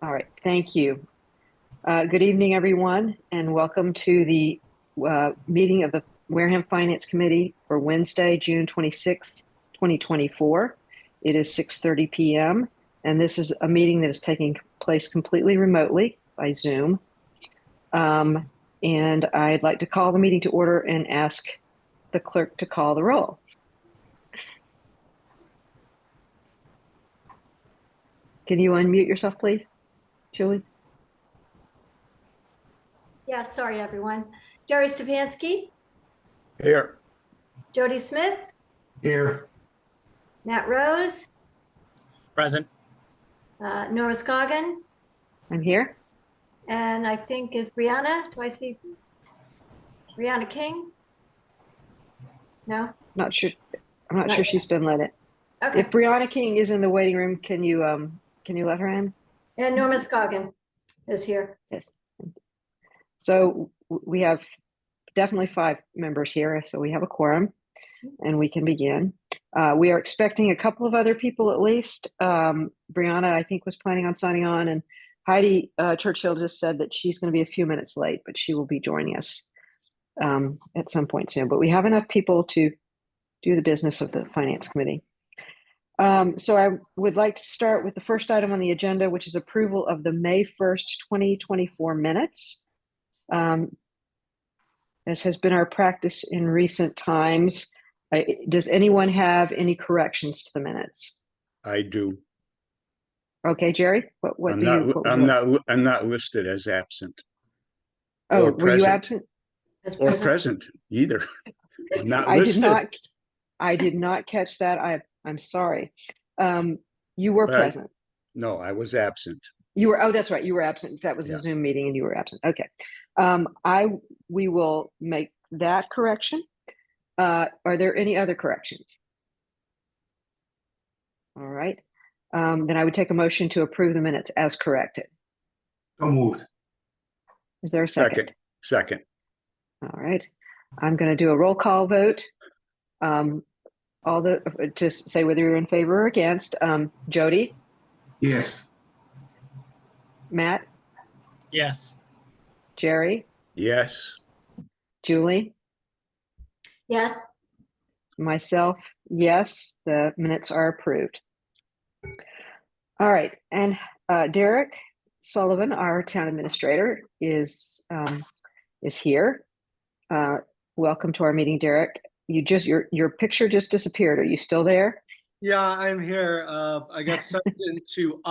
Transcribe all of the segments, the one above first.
All right, thank you. Good evening, everyone, and welcome to the meeting of the Wareham Finance Committee for Wednesday, June 26th, 2024. It is 6:30 p.m., and this is a meeting that is taking place completely remotely by Zoom. And I'd like to call the meeting to order and ask the clerk to call the roll. Can you unmute yourself, please, Julie? Yeah, sorry, everyone. Jerry Stefanski, Here. Jody Smith, Here. Matt Rose, Present. Norma Scoggin, I'm here. and I think is Brianna. Do I see Brianna King? No? Not sure. I'm not sure she's been let in. Okay. If Brianna King is in the waiting room, can you let her in? And Norma Scoggin is here. Yes. So we have definitely 5 members here, so we have a quorum, and we can begin. We are expecting a couple of other people at least. Brianna, I think, was planning on signing on, and Heidi Churchill just said that she's going to be a few minutes late, but she will be joining us at some point soon. But we have enough people to do the business of the Finance Committee. So I would like to start with the first item on the agenda, which is approval of the May 1st, 2024 minutes. As has been our practice in recent times, does anyone have any corrections to the minutes? I do. Okay, Jerry, what I'm not listed as absent. Oh, or were you present. As Or present either. I'm not listed. I did not catch that. I'm sorry. You were present. No, I was absent. You were, oh, that's right. You were absent. That was a Zoom meeting and you were absent. Okay. We will make that correction. Are there any other corrections? All right. Then I would take a motion to approve the minutes as corrected. So moved. Is there a second? Second. All right. I'm going to do a roll call vote. To say whether you're in favor or against. Jody? Yes. Matt? Yes. Jerry? Yes. Julie? Yes. Myself, yes, the minutes are approved. All right, and Derek Sullivan, our town administrator, is here. Welcome to our meeting, Derek. Your picture just disappeared. Are you still there? Yeah, I'm here. I got sent into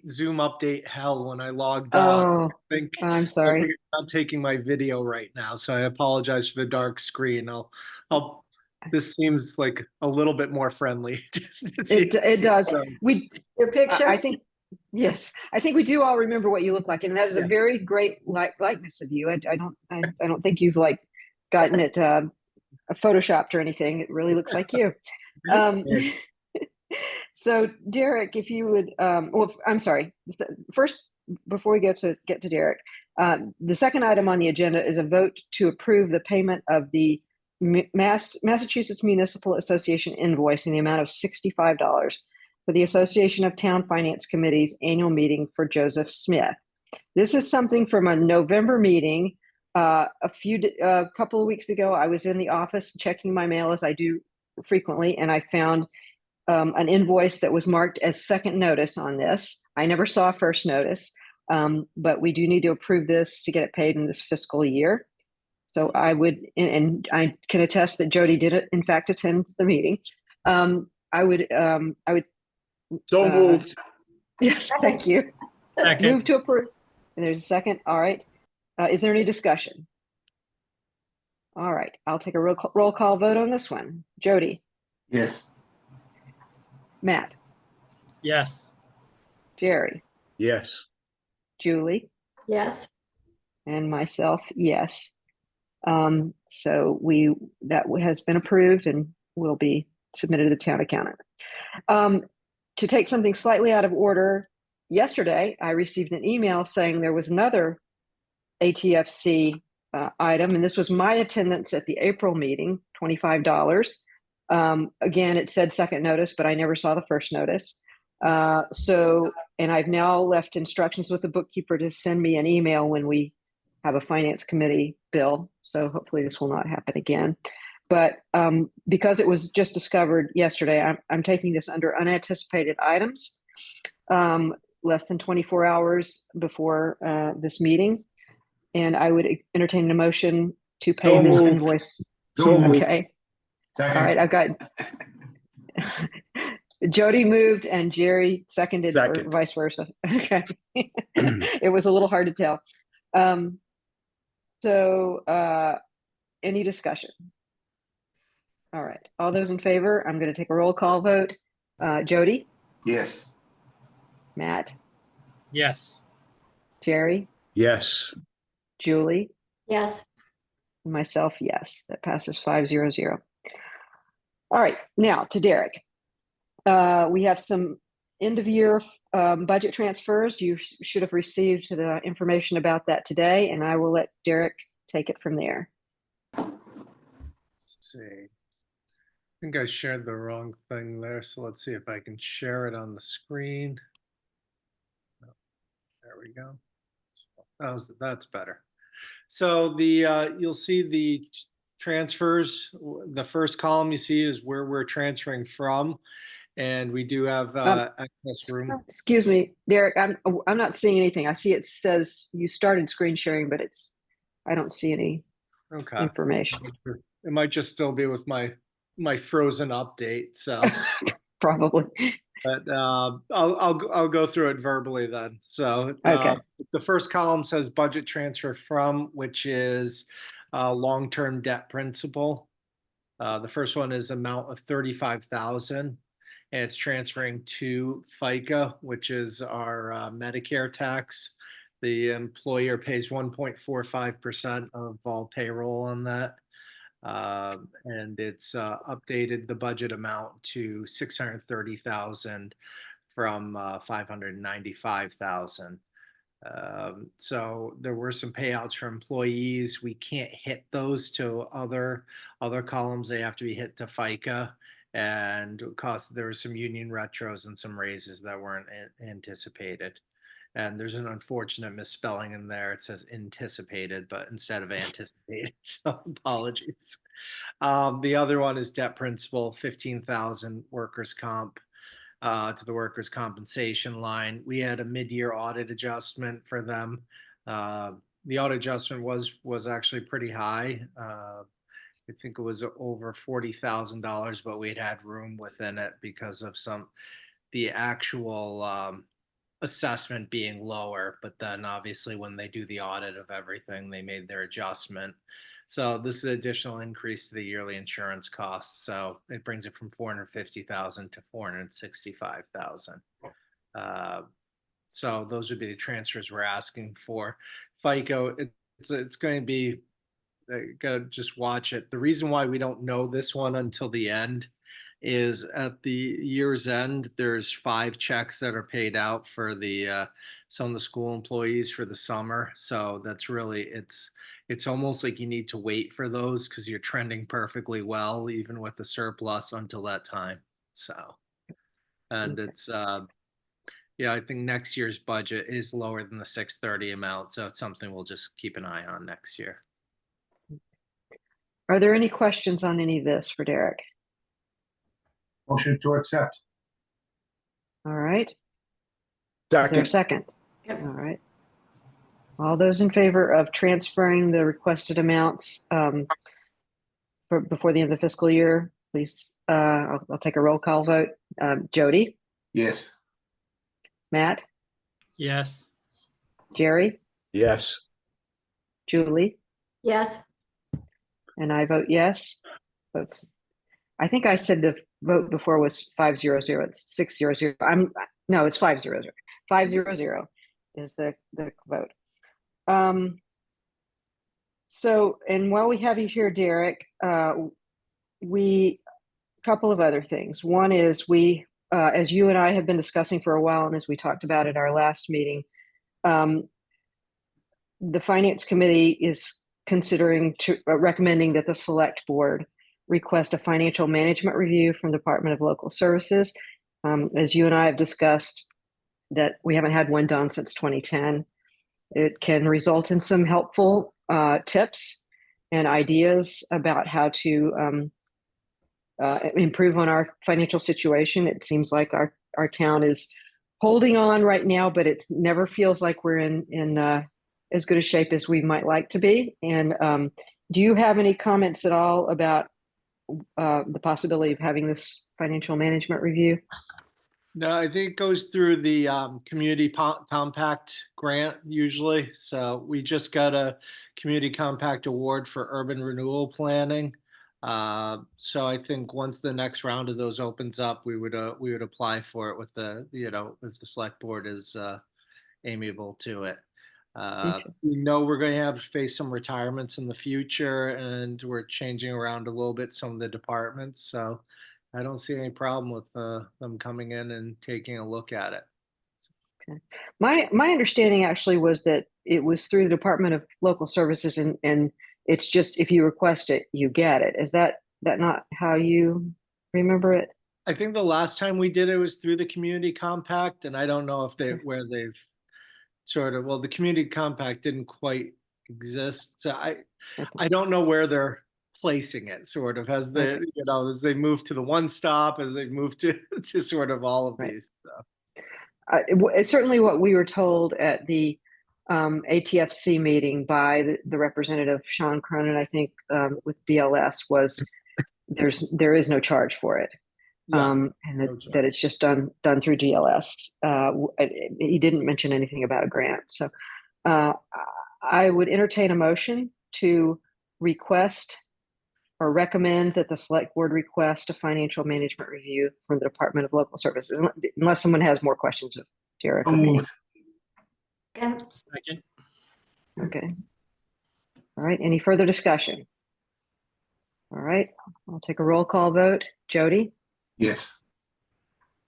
Zoom update hell when I logged on. Oh, I'm sorry. I think it's not taking my video right now, so I apologize for the dark screen. This seems like a little bit more friendly. It does. Your picture? I think, yes, I think we do all remember what you look like, and that is a very great likeness of you. I don't think you've gotten it photoshopped or anything. It really looks like you. So Derek, if you would, well, I'm sorry. First, before we get to Derek, the second item on the agenda is a vote to approve the payment of the Massachusetts Municipal Association invoice in the amount of $65 for the Association of Town Finance Committees annual meeting for Joseph Smith. This is something from a November meeting. A couple of weeks ago, I was in the office checking my mail as I do frequently, and I found an invoice that was marked as second notice on this. I never saw first notice, but we do need to approve this to get it paid in this fiscal year. So I would, and I can attest that Jody did in fact attend the meeting. I would. So moved. Yes, thank you. Second. Move to approve. And there's a second. All right. Is there any discussion? All right. I'll take a roll call vote on this one. Jody? Yes. Matt? Yes. Jerry? Yes. Julie? Yes. And myself, yes. So that has been approved and will be submitted to the town accountant. To take something slightly out of order, yesterday I received an email saying there was another ATFC item, and this was my attendance at the April meeting, $25. Again, it said second notice, but I never saw the first notice. And I've now left instructions with the bookkeeper to send me an email when we have a finance committee bill. So hopefully this will not happen again. But because it was just discovered yesterday, I'm taking this under unanticipated items, less than 24 hours before this meeting. And I would entertain a motion to pay So this moved. invoice. So moved. Okay. All right. I've got Jody moved and Jerry seconded, or Second. vice versa. Okay. It was a little hard to tell. Any discussion? All right. All those in favor, I'm going to take a roll call vote. Jody, Yes. Matt, Yes. Jerry, Yes. Julie, Yes. myself, yes. That passes 5-0-0. All right. Now to Derek. We have some end of year budget transfers. You should have received the information about that today, and I will let Derek take it from there. Let's see. I think I shared the wrong thing there, so let's see if I can share it on the screen. There we go. That's better. So you'll see the transfers. The first column you see is where we're transferring from, and we do have excess room. Excuse me, Derek. I'm not seeing anything. I see it says you started screen sharing, but I don't see any information. It might just still be with my frozen update. So probably. But I'll go through it verbally then. So okay. The first column says budget transfer from, which is long-term debt principal. The first one is amount of 35,000, and it's transferring to FICA, which is our Medicare tax. The employer pays 1.45% of all payroll on that. And it's updated the budget amount to 630,000 from 595,000. So there were some payouts for employees. We can't hit those to other columns. They have to be hit to FICA, and there were some union retros and some raises that weren't anticipated. And there's an unfortunate misspelling in there. It says anticipated, but instead of anticipated, so apologies. The other one is debt principal, 15,000 workers' comp to the workers' compensation line. We had a mid-year audit adjustment for them. The audit adjustment was actually pretty high. I think it was over $40,000, but we'd had room within it because of the actual assessment being lower, but then obviously when they do the audit of everything, they made their adjustment. So this is an additional increase to the yearly insurance costs. So it brings it from 450,000 to 465,000. So those would be the transfers we're asking for. FICO, it's going to be, gotta just watch it. The reason why we don't know this one until the end is at the year's end, there's 5 checks that are paid out for some of the school employees for the summer. So that's really, it's almost like you need to wait for those because you're trending perfectly well, even with the surplus until that time. So, and it's, yeah, I think next year's budget is lower than the 630 amount. So it's something we'll just keep an eye on next year. Are there any questions on any of this for Derek? Motion to accept. All right. Is there a Second. second? Yep. All right. All those in favor of transferring the requested amounts before the end of the fiscal year, please, I'll take a roll call vote. Jody, Yes. Matt, Yes. Jerry, Yes. Julie, Yes. and I vote yes. I think I said the vote before was 5-0-0. It's 6-0-0. No, it's 5-0-0. 5-0-0 is the vote. So, and while we have you here, Derek, couple of other things. One is as you and I have been discussing for a while, and as we talked about at our last meeting, the Finance Committee is considering recommending that the Select Board request a financial management review from Department of Local Services. As you and I have discussed, that we haven't had one done since 2010. It can result in some helpful tips and ideas about how to improve on our financial situation. It seems like our town is holding on right now, but it never feels like we're in as good a shape as we might like to be. And do you have any comments at all about the possibility of having this financial management review? No, I think it goes through the community compact grant usually. So we just got a community compact award for urban renewal planning. So I think once the next round of those opens up, we would apply for it with the, if the select board is amiable to it. We know we're going to have to face some retirements in the future, and we're changing around a little bit some of the departments. So I don't see any problem with them coming in and taking a look at it. Okay. My understanding actually was that it was through the Department of Local Services, and it's just if you request it, you get it. Is that not how you remember it? I think the last time we did it was through the community compact, and I don't know if where they've sort of, well, the community compact didn't quite exist. So I don't know where they're placing it, sort of, as they, as they move to the one stop, as they move to sort of all of these. So. It's certainly what we were told at the ATFC meeting by the representative Sean Cronin, I think, with DLS, was there is no charge for it. Yeah, and that it's just done through DLS. He didn't mention anything about a grant. So I would entertain a motion to request or recommend that the select board request a financial management review from the Department of Local Services, unless someone has more questions of Derek. Moved. Second. Okay. All right. Any further discussion? All right. I'll take a roll call vote. Jody? Yes.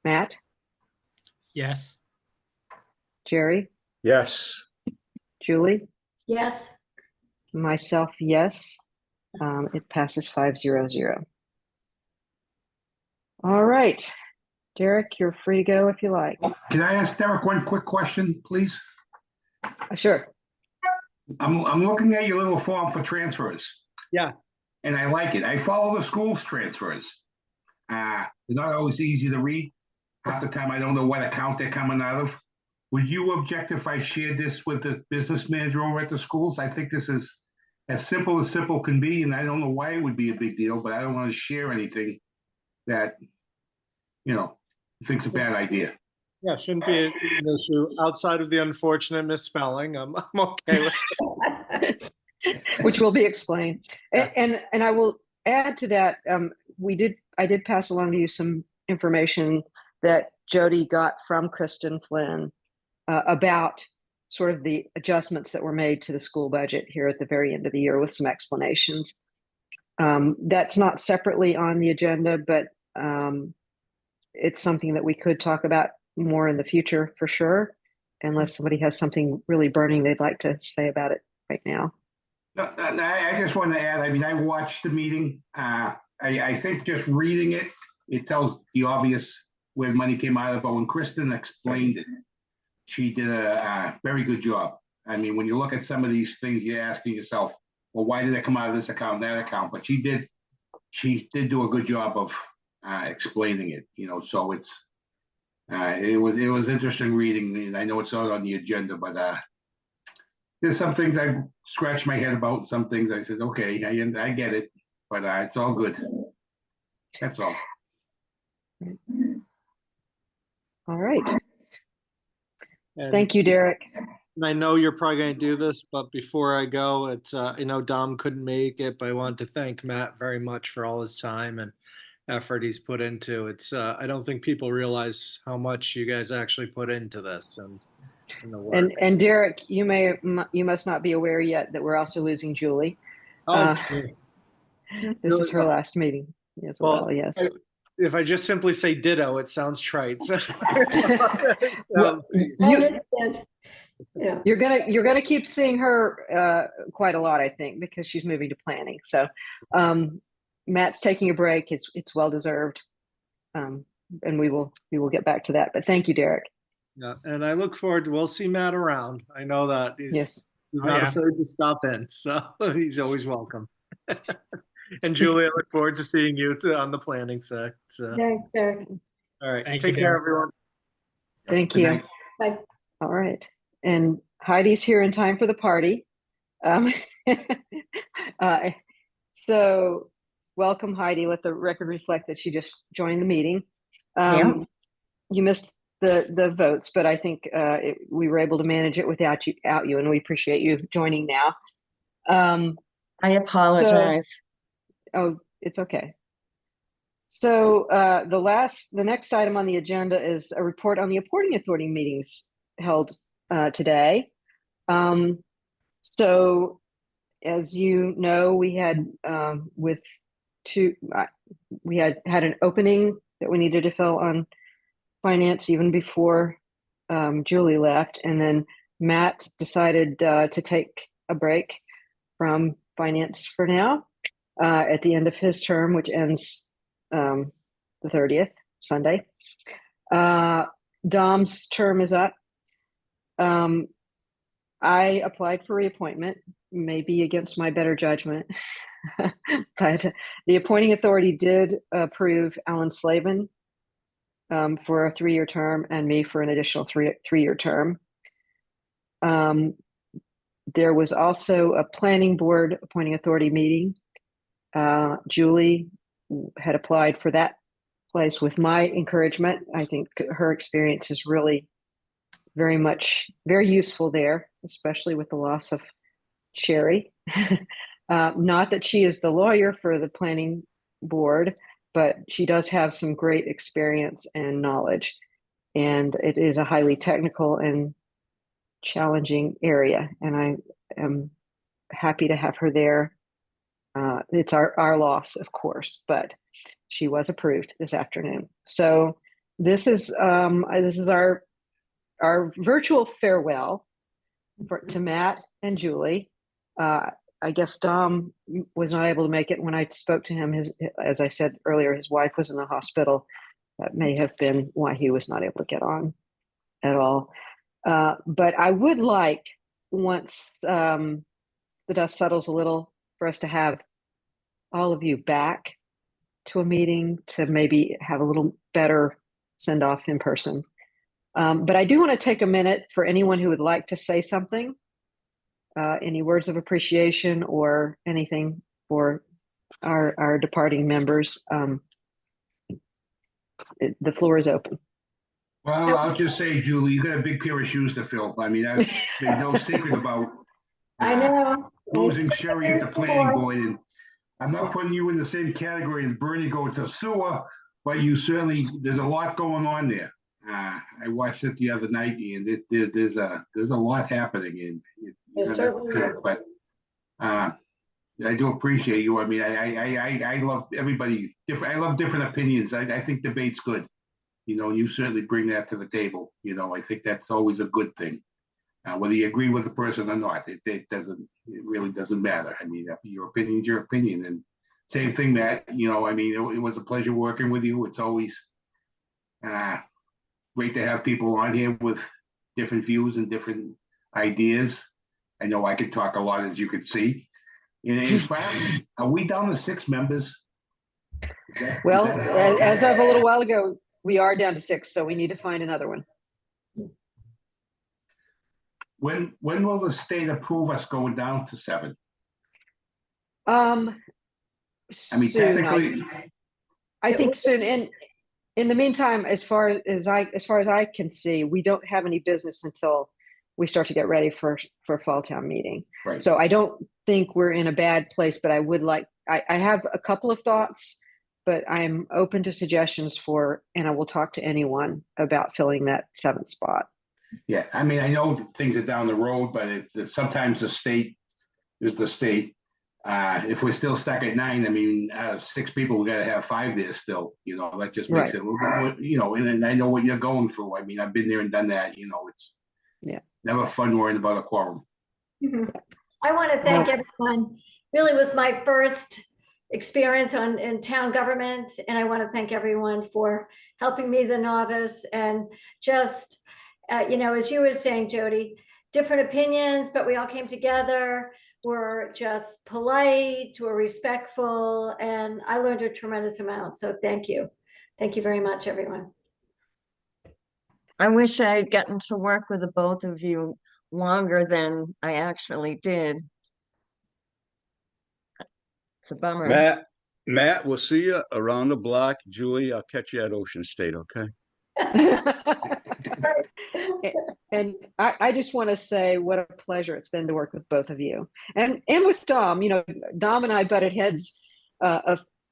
Matt? Yes. Jerry? Yes. Julie? Yes. Myself, yes. It passes 5-0-0. All right. Derek, you're free to go if you like. Can I ask Derek one quick question, please? Sure. I'm looking at your little form for transfers. Yeah. And I like it. I follow the school's transfers. They're not always easy to read. Half the time I don't know what account they're coming out of. Would you object if I shared this with the business manager over at the schools? I think this is as simple can be, and I don't know why it would be a big deal, but I don't want to share anything that, think's a bad idea. Yeah, shouldn't be an issue outside of the unfortunate misspelling. I'm okay with it. Which will be explained. And I will add to that, I did pass along to you some information that Jody got from Kristen Flynn about sort of the adjustments that were made to the school budget here at the very end of the year, with some explanations. That's not separately on the agenda, but it's something that we could talk about more in the future for sure, unless somebody has something really burning they'd like to say about it right now. No, I just want to add, I watched the meeting. I think just reading it, it tells the obvious where money came out of, but when Kristen explained it, she did a very good job. I mean, when you look at some of these things, you're asking yourself, well, why did it come out of this account, that account? But she did do a good job of explaining it, so it was interesting reading. I know it's not on the agenda, but there's some things I scratched my head about, and some things I said, okay, I get it, but it's all good. That's all. All right. And Thank you, Derek. I know you're probably going to do this, but before I go, it's Dom couldn't make it, but I wanted to thank Matt very much for all his time and effort he's put into it. I don't think people realize how much you guys actually put into this and the work. And Derek, you must not be aware yet that we're also losing Julie. Okay. This is her last meeting as well. Yes. If I just simply say ditto, it sounds trite. Well, I understand. Yeah. You're gonna keep seeing her quite a lot, I think, because she's moving to planning. So Matt's taking a break. It's well deserved. and we will get back to that. But thank you, Derek. Yeah, and I look forward to, we'll see Matt around. I know that Yes. he's Oh, not yeah. afraid to stop in, so he's always welcome. And Julie, I look forward to seeing you on the planning side. So, Thanks, Eric. all right, Thank you, take care, Derek. everyone. Thank Good you. night. Bye. All right. And Heidi's here in time for the party. Um, uh, so welcome, Heidi. Let the record reflect that she just joined the meeting. You missed the votes, but I think we were able to manage it without you, and we appreciate you joining now. I apologize. Oh, it's okay. So the next item on the agenda is a report on the appointing authority meetings held today. So as you know, we had we had an opening that we needed to fill on finance even before Julie left, and then Matt decided to take a break from finance for now at the end of his term, which ends the 30th, Sunday. Dom's term is up. I applied for reappointment, maybe against my better judgment, but the appointing authority did approve Alan Slavin for a 3-year term and me for an additional three-year term. There was also a planning board appointing authority meeting. Julie had applied for that place with my encouragement. I think her experience is really very useful there, especially with the loss of Sherry. Not that she is the lawyer for the planning board, but she does have some great experience and knowledge. And it is a highly technical and challenging area. And I am happy to have her there. It's our loss, of course, but she was approved this afternoon. So this is our virtual farewell to Matt and Julie. I guess Dom was not able to make it when I spoke to him. As I said earlier, his wife was in the hospital. That may have been why he was not able to get on at all. But I would like, once the dust settles a little, for us to have all of you back to a meeting to maybe have a little better send off in person. But I do want to take a minute for anyone who would like to say something, any words of appreciation or anything for our departing members. The floor is open. Well, I'll just say, Julie, you got a big pair of shoes to fill. I mean, I've made no secret about I know. losing Sherry at the planning board, and I'm not putting you in the same category as Bernie going to sewer, but you certainly, there's a lot going on there. I watched it the other night, and there's a lot happening, There certainly is. but I do appreciate you. I mean, I love everybody. I love different opinions. I think debate's good. You know, you certainly bring that to the table. You know, I think that's always a good thing. Whether you agree with the person or not, it really doesn't matter. I mean, your opinion's your opinion. And same thing, Matt, you know, I mean, it was a pleasure working with you. It's always great to have people on here with different views and different ideas. I know I could talk a lot, as you could see. And in fact, are we down to 6 members? Well, as of a little while ago, we are down to 6, so we need to find another one. When will the state approve us going down to 7? I mean, Soon, technically, I think soon. And in the meantime, as far as I can see, we don't have any business until we start to get ready for fall town meeting. right. So I don't think we're in a bad place, but I would like, I have a couple of thoughts, but I'm open to suggestions and I will talk to anyone about filling that 7th spot. Yeah, I mean, I know that things are down the road, but sometimes the state is the state. If we're still stuck at 9, I mean, out of 6 people, we got to have 5 there still. You know, that just makes it a little bit more, you know, and I know what you're going through. I mean, I've been there and done that. You know, it's never fun worrying about a quorum. I want to thank everyone. Really was my first experience in town government. And I want to thank everyone for helping me, the novice, and just, as you were saying, Jody, different opinions, but we all came together. We're just polite, we're respectful, and I learned a tremendous amount. So thank you. Thank you very much, everyone. I wish I had gotten to work with the both of you longer than I actually did. It's a bummer. Matt, we'll see you around the block. Julie, I'll catch you at Ocean State, okay? And I just want to say what a pleasure it's been to work with both of you, and with Dom. Dom and I butted heads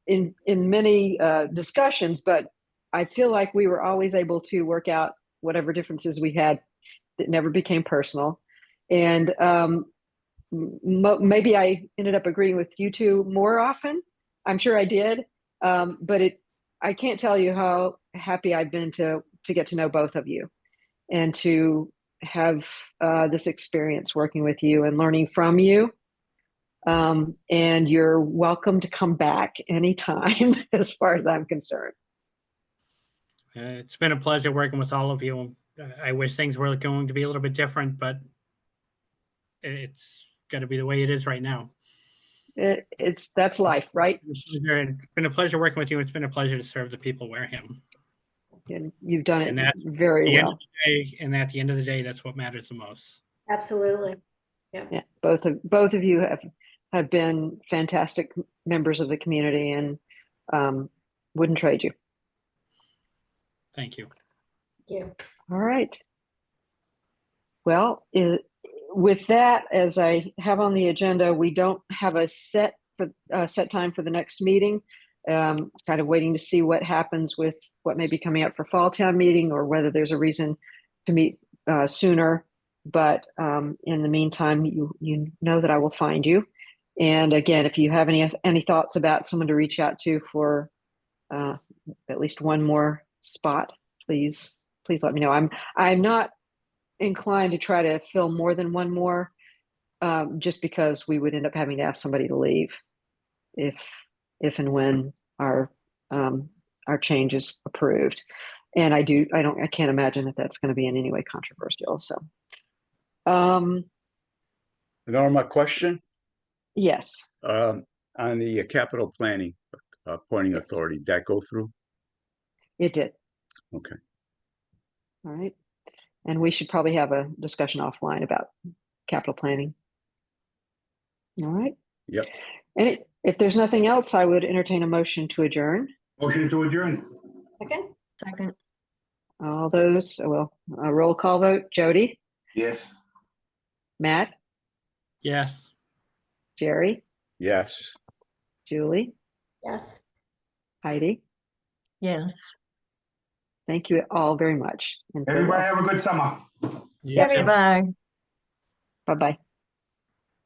in many discussions, but I feel like we were always able to work out whatever differences we had that never became personal. And maybe I ended up agreeing with you two more often. I'm sure I did, but I can't tell you how happy I've been to get to know both of you and to have this experience working with you and learning from you. And you're welcome to come back anytime, as far as I'm concerned. It's been a pleasure working with all of you. I wish things were going to be a little bit different, but it's got to be the way it is right now. That's life, right? It's been a pleasure working with you. It's been a pleasure to serve the people of Wareham. And you've done And it that's very well. And at the end of the day, that's what matters the most. Absolutely. Yeah, both of you have been fantastic members of the community, and wouldn't trade you. Thank you. Thank you. All right. Well, with that, as I have on the agenda, we don't have a set time for the next meeting. Kind of waiting to see what happens with what may be coming up for fall town meeting, or whether there's a reason to meet sooner. But in the meantime, you know that I will find you. And again, if you have any thoughts about someone to reach out to for at least one more spot, please let me know. I'm not inclined to try to fill more than one more, just because we would end up having to ask somebody to leave if and when our change is approved. And I can't imagine that that's going to be in any way controversial. So, Norma, question? Yes. On the capital planning appointing authority, did that go through? It did. Okay. All right. And we should probably have a discussion offline about capital planning. All right. Yep. And if there's nothing else, I would entertain a motion to adjourn. Motion to adjourn. Second. All those, a roll call vote. Jody? Yes. Matt? Yes. Jerry? Yes. Julie? Yes. Heidi? Yes. Thank you all very much. And Everybody have a good summer. Yes. Everybody- Bye. bye-bye.